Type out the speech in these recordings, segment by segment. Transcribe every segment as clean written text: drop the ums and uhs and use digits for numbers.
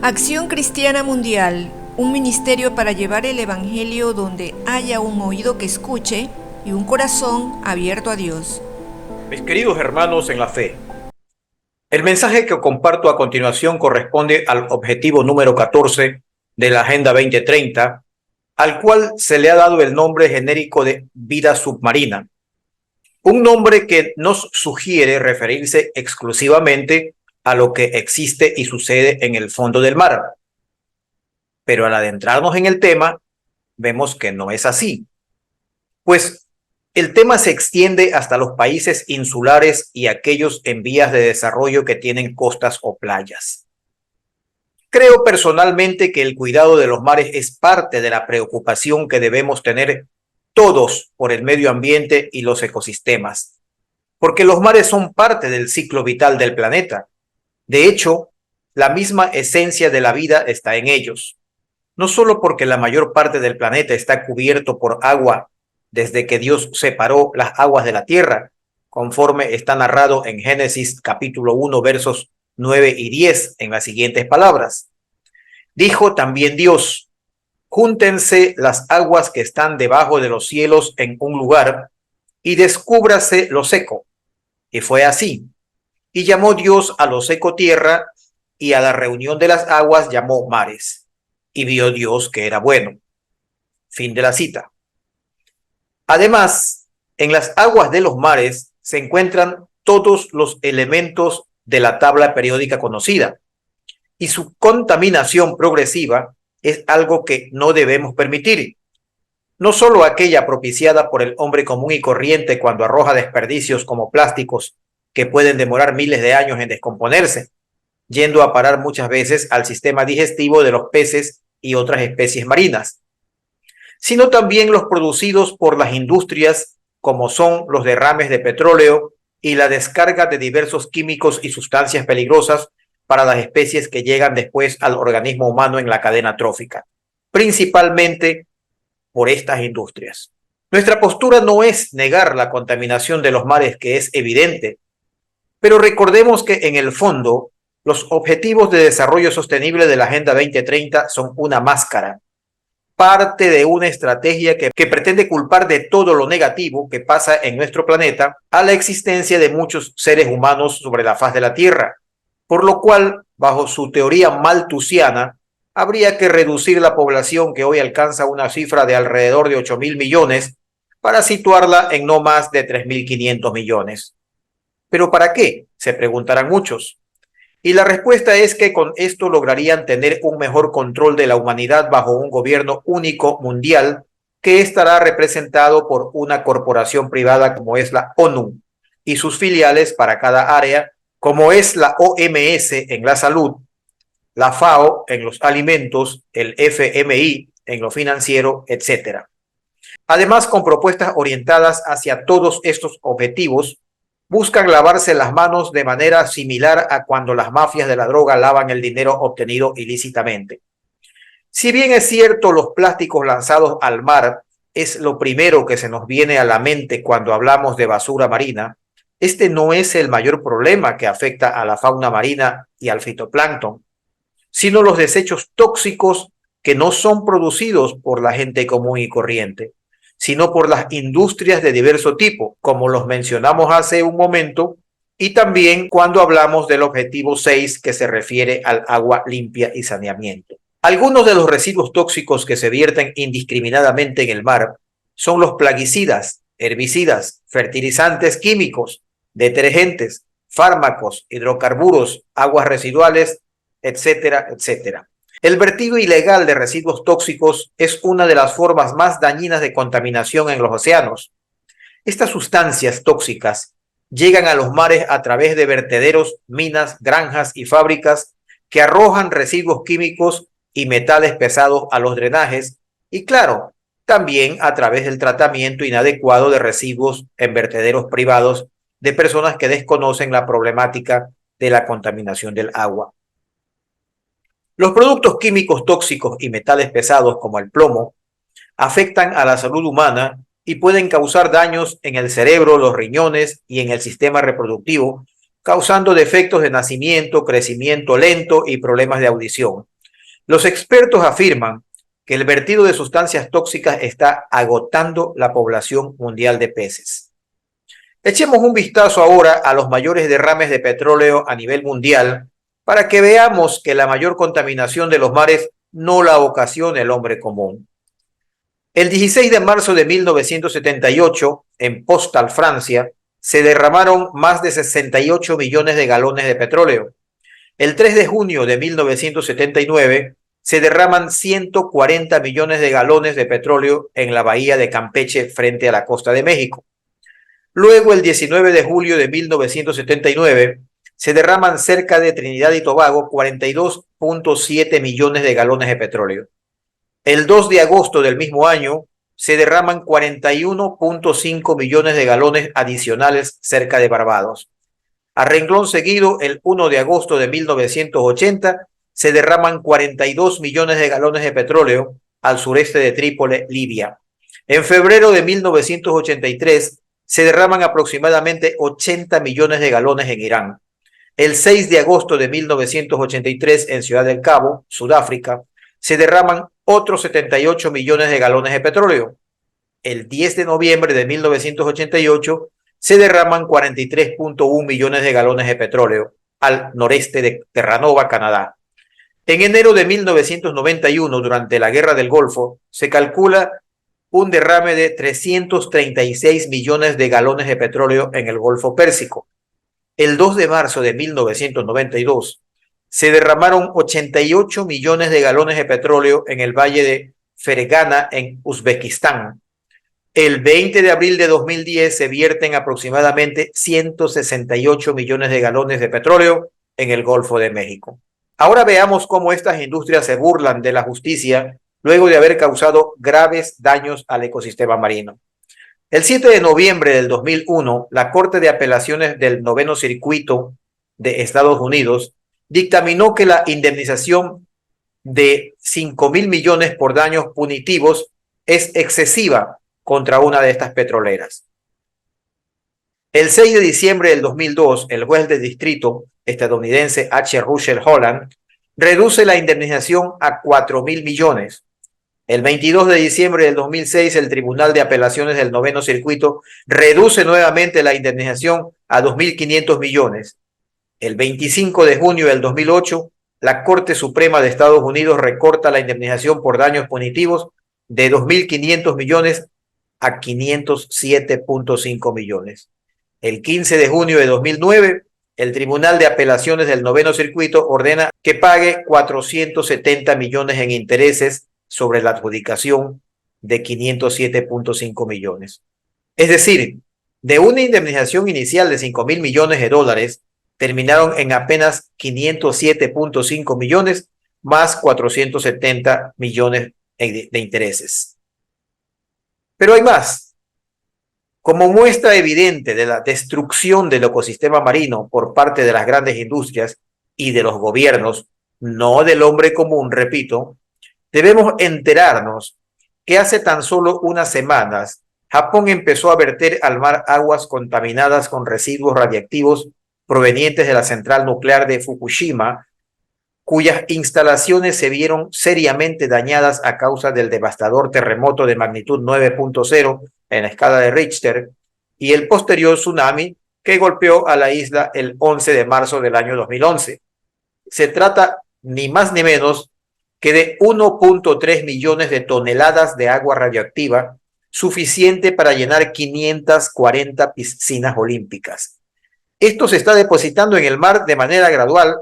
Acción Cristiana Mundial, un ministerio para llevar el Evangelio donde haya un oído que escuche y un corazón abierto a Dios. Mis queridos hermanos en la fe, el mensaje que comparto a continuación corresponde al objetivo número 14 de la Agenda 2030, al cual se le ha dado el nombre genérico de vida submarina, un nombre que nos sugiere referirse exclusivamente a lo que existe y sucede en el fondo del mar. Pero al adentrarnos en el tema, vemos que no es así, pues el tema se extiende hasta los países insulares y aquellos en vías de desarrollo que tienen costas o playas. Creo personalmente que el cuidado de los mares es parte de la preocupación que debemos tener todos por el medio ambiente y los ecosistemas, porque los mares son parte del ciclo vital del planeta. De hecho, la misma esencia de la vida está en ellos, no solo porque la mayor parte del planeta está cubierto por agua desde que Dios separó las aguas de la tierra, conforme está narrado en Génesis capítulo 1, versos 9 y 10, en las siguientes palabras. Dijo también Dios: júntense las aguas que están debajo de los cielos en un lugar, y descúbrase lo seco. Y fue así. Y llamó Dios a lo seco tierra, y a la reunión de las aguas llamó mares. Y vio Dios que era bueno. Fin de la cita. Además, en las aguas de los mares se encuentran todos los elementos de la tabla periódica conocida, y su contaminación progresiva es algo que no debemos permitir. No solo aquella propiciada por el hombre común y corriente cuando arroja desperdicios como plásticos que pueden demorar miles de años en descomponerse, yendo a parar muchas veces al sistema digestivo de los peces y otras especies marinas, sino también los producidos por las industrias, como son los derrames de petróleo y la descarga de diversos químicos y sustancias peligrosas para las especies que llegan después al organismo humano en la cadena trófica, principalmente por estas industrias. Nuestra postura no es negar la contaminación de los mares, que es evidente, pero recordemos que en el fondo los objetivos de desarrollo sostenible de la Agenda 2030 son una máscara, parte de una estrategia que pretende culpar de todo lo negativo que pasa en nuestro planeta a la existencia de muchos seres humanos sobre la faz de la Tierra, por lo cual, bajo su teoría malthusiana, habría que reducir la población, que hoy alcanza una cifra de alrededor de 8.000 millones, para situarla en no más de 3.500 millones. ¿Pero para qué?, se preguntarán muchos. Y la respuesta es que con esto lograrían tener un mejor control de la humanidad bajo un gobierno único mundial que estará representado por una corporación privada como es la ONU y sus filiales para cada área, como es la OMS en la salud, la FAO en los alimentos, el FMI en lo financiero, etc. Además, con propuestas orientadas hacia todos estos objetivos, buscan lavarse las manos de manera similar a cuando las mafias de la droga lavan el dinero obtenido ilícitamente. Si bien es cierto, los plásticos lanzados al mar es lo primero que se nos viene a la mente cuando hablamos de basura marina, este no es el mayor problema que afecta a la fauna marina y al fitoplancton, sino los desechos tóxicos que no son producidos por la gente común y corriente, sino por las industrias de diverso tipo, como los mencionamos hace un momento, y también cuando hablamos del objetivo 6, que se refiere al agua limpia y saneamiento. Algunos de los residuos tóxicos que se vierten indiscriminadamente en el mar son los plaguicidas, herbicidas, fertilizantes químicos, detergentes, fármacos, hidrocarburos, aguas residuales, etcétera, etcétera. El vertido ilegal de residuos tóxicos es una de las formas más dañinas de contaminación en los océanos. Estas sustancias tóxicas llegan a los mares a través de vertederos, minas, granjas y fábricas que arrojan residuos químicos y metales pesados a los drenajes y, claro, también a través del tratamiento inadecuado de residuos en vertederos privados de personas que desconocen la problemática de la contaminación del agua. Los productos químicos tóxicos y metales pesados como el plomo afectan a la salud humana y pueden causar daños en el cerebro, los riñones y en el sistema reproductivo, causando defectos de nacimiento, crecimiento lento y problemas de audición. Los expertos afirman que el vertido de sustancias tóxicas está agotando la población mundial de peces. Echemos un vistazo ahora a los mayores derrames de petróleo a nivel mundial para que veamos que la mayor contaminación de los mares no la ocasiona el hombre común. El 16 de marzo de 1978, en Postal, Francia, se derramaron más de 68 millones de galones de petróleo. El 3 de junio de 1979 se derraman 140 millones de galones de petróleo en la bahía de Campeche frente a la costa de México. Luego, el 19 de julio de 1979, se derraman cerca de Trinidad y Tobago 42.7 millones de galones de petróleo. El 2 de agosto del mismo año se derraman 41.5 millones de galones adicionales cerca de Barbados. A renglón seguido, el 1 de agosto de 1980 se derraman 42 millones de galones de petróleo al sureste de Trípoli, Libia. En febrero de 1983 se derraman aproximadamente 80 millones de galones en Irán. El 6 de agosto de 1983 en Ciudad del Cabo, Sudáfrica, se derraman otros 78 millones de galones de petróleo. El 10 de noviembre de 1988 se derraman 43.1 millones de galones de petróleo al noreste de Terranova, Canadá. En enero de 1991, durante la Guerra del Golfo, se calcula un derrame de 336 millones de galones de petróleo en el Golfo Pérsico. El 2 de marzo de 1992 se derramaron 88 millones de galones de petróleo en el valle de Fergana, en Uzbekistán. El 20 de abril de 2010 se vierten aproximadamente 168 millones de galones de petróleo en el Golfo de México. Ahora veamos cómo estas industrias se burlan de la justicia luego de haber causado graves daños al ecosistema marino. El 7 de noviembre del 2001, la Corte de Apelaciones del Noveno Circuito de Estados Unidos dictaminó que la indemnización de 5.000 millones por daños punitivos es excesiva contra una de estas petroleras. El 6 de diciembre del 2002, el juez de distrito estadounidense H. Russell Holland reduce la indemnización a 4.000 millones. El 22 de diciembre del 2006, el Tribunal de Apelaciones del Noveno Circuito reduce nuevamente la indemnización a 2.500 millones. El 25 de junio del 2008, la Corte Suprema de Estados Unidos recorta la indemnización por daños punitivos de 2.500 millones a 507.5 millones. El 15 de junio de 2009, el Tribunal de Apelaciones del Noveno Circuito ordena que pague 470 millones en intereses sobre la adjudicación de 507.5 millones. Es decir, de una indemnización inicial de 5.000 millones de dólares, terminaron en apenas 507.5 millones más 470 millones de intereses. Pero hay más. Como muestra evidente de la destrucción del ecosistema marino por parte de las grandes industrias y de los gobiernos, no del hombre común, repito, debemos enterarnos que hace tan solo unas semanas Japón empezó a verter al mar aguas contaminadas con residuos radiactivos provenientes de la central nuclear de Fukushima, cuyas instalaciones se vieron seriamente dañadas a causa del devastador terremoto de magnitud 9.0 en la escala de Richter y el posterior tsunami que golpeó a la isla el 11 de marzo del año 2011. Se trata ni más ni menos que de 1.3 millones de toneladas de agua radioactiva, suficiente para llenar 540 piscinas olímpicas. Esto se está depositando en el mar de manera gradual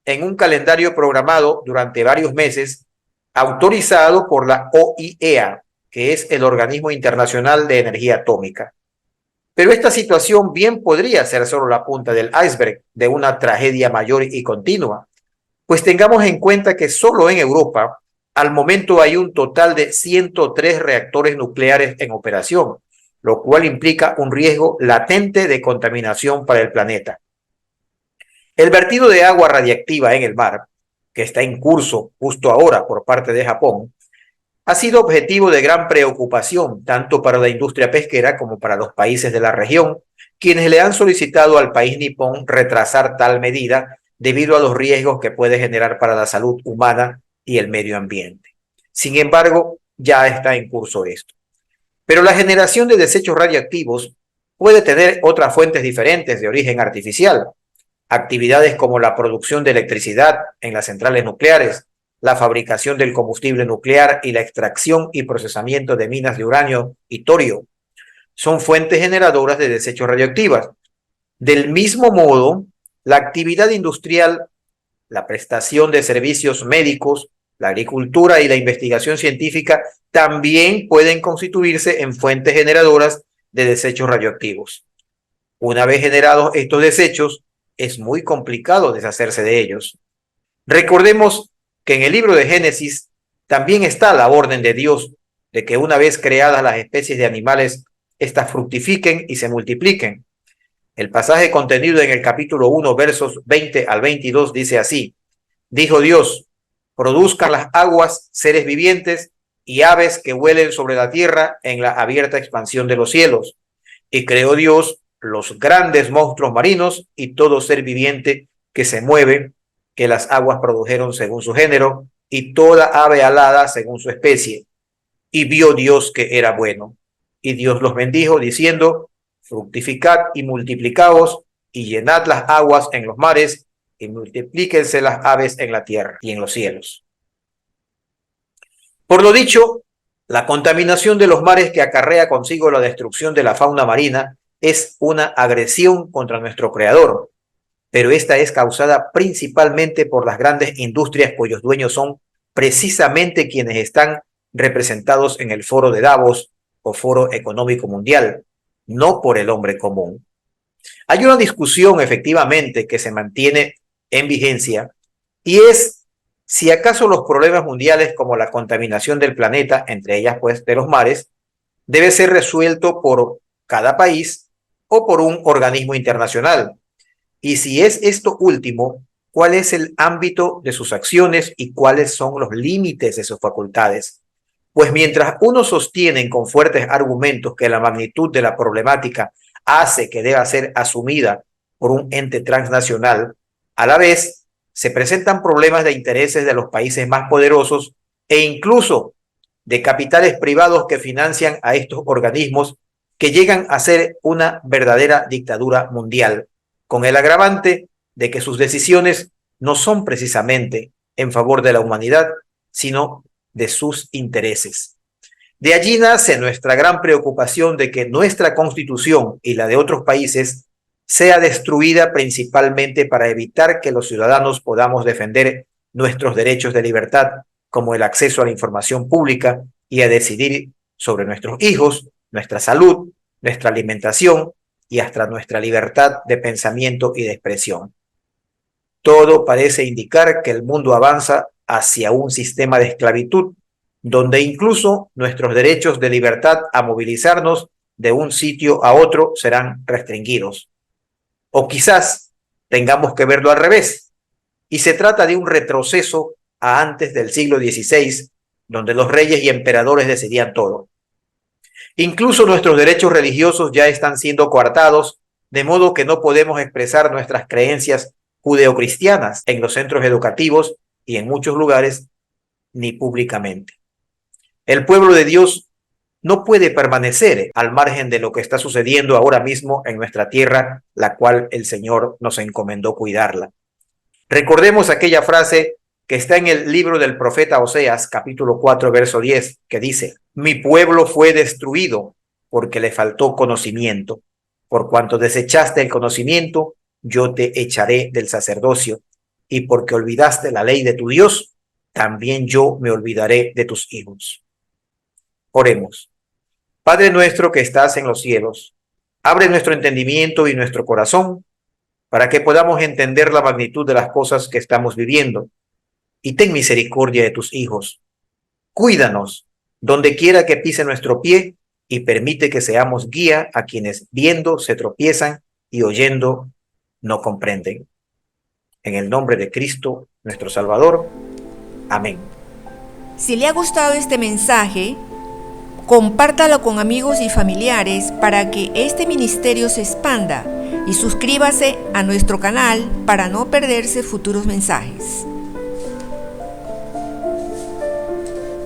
en un calendario programado durante varios meses, autorizado por la OIEA, que es el Organismo Internacional de Energía Atómica. Pero esta situación bien podría ser solo la punta del iceberg de una tragedia mayor y continua, pues tengamos en cuenta que solo en Europa, al momento hay un total de 103 reactores nucleares en operación, lo cual implica un riesgo latente de contaminación para el planeta. El vertido de agua radiactiva en el mar, que está en curso justo ahora por parte de Japón, ha sido objetivo de gran preocupación tanto para la industria pesquera como para los países de la región, quienes le han solicitado al país nipón retrasar tal medida debido a los riesgos que puede generar para la salud humana y el medio ambiente. Sin embargo, ya está en curso esto. Pero la generación de desechos radiactivos puede tener otras fuentes diferentes de origen artificial. Actividades como la producción de electricidad en las centrales nucleares, la fabricación del combustible nuclear y la extracción y procesamiento de minas de uranio y torio son fuentes generadoras de desechos radioactivos. Del mismo modo, la actividad industrial, la prestación de servicios médicos, la agricultura y la investigación científica también pueden constituirse en fuentes generadoras de desechos radioactivos. Una vez generados estos desechos, es muy complicado deshacerse de ellos. Recordemos que en el libro de Génesis también está la orden de Dios de que una vez creadas las especies de animales, éstas fructifiquen y se multipliquen. El pasaje contenido en el capítulo 1, versos 20 al 22 dice así: dijo Dios, produzcan las aguas seres vivientes y aves que vuelen sobre la tierra en la abierta expansión de los cielos. Y creó Dios los grandes monstruos marinos y todo ser viviente que se mueve, que las aguas produjeron según su género, y toda ave alada según su especie. Y vio Dios que era bueno. Y Dios los bendijo, diciendo: fructificad y multiplicaos, y llenad las aguas en los mares, y multiplíquense las aves en la tierra y en los cielos. Por lo dicho, la contaminación de los mares que acarrea consigo la destrucción de la fauna marina es una agresión contra nuestro creador, pero esta es causada principalmente por las grandes industrias cuyos dueños son precisamente quienes están representados en el Foro de Davos o Foro Económico Mundial, no por el hombre común. Hay una discusión efectivamente que se mantiene en vigencia y es si acaso los problemas mundiales como la contaminación del planeta, entre ellas pues de los mares, debe ser resuelto por cada país o por un organismo internacional. Y si es esto último, ¿cuál es el ámbito de sus acciones y cuáles son los límites de sus facultades? Pues mientras unos sostienen con fuertes argumentos que la magnitud de la problemática hace que deba ser asumida por un ente transnacional, a la vez se presentan problemas de intereses de los países más poderosos e incluso de capitales privados que financian a estos organismos que llegan a ser una verdadera dictadura mundial, con el agravante de que sus decisiones no son precisamente en favor de la humanidad, sino de sus intereses. De allí nace nuestra gran preocupación de que nuestra Constitución y la de otros países sea destruida principalmente para evitar que los ciudadanos podamos defender nuestros derechos de libertad, como el acceso a la información pública y a decidir sobre nuestros hijos, nuestra salud, nuestra alimentación y hasta nuestra libertad de pensamiento y de expresión. Todo parece indicar que el mundo avanza hacia un sistema de esclavitud, donde incluso nuestros derechos de libertad a movilizarnos de un sitio a otro serán restringidos. O quizás tengamos que verlo al revés, y se trata de un retroceso a antes del siglo XVI, donde los reyes y emperadores decidían todo. Incluso nuestros derechos religiosos ya están siendo coartados, de modo que no podemos expresar nuestras creencias judeocristianas en los centros educativos y en muchos lugares, ni públicamente. El pueblo de Dios no puede permanecer al margen de lo que está sucediendo ahora mismo en nuestra tierra, la cual el Señor nos encomendó cuidarla. Recordemos aquella frase que está en el libro del profeta Oseas, capítulo 4, verso 10, que dice: mi pueblo fue destruido porque le faltó conocimiento. Por cuanto desechaste el conocimiento, yo te echaré del sacerdocio, y porque olvidaste la ley de tu Dios, también yo me olvidaré de tus hijos. Oremos. Padre nuestro que estás en los cielos, abre nuestro entendimiento y nuestro corazón para que podamos entender la magnitud de las cosas que estamos viviendo, y ten misericordia de tus hijos. Cuídanos donde quiera que pise nuestro pie y permite que seamos guía a quienes viendo se tropiezan y oyendo no comprenden. En el nombre de Cristo, nuestro Salvador. Amén. Si le ha gustado este mensaje, compártalo con amigos y familiares para que este ministerio se expanda y suscríbase a nuestro canal para no perderse futuros mensajes.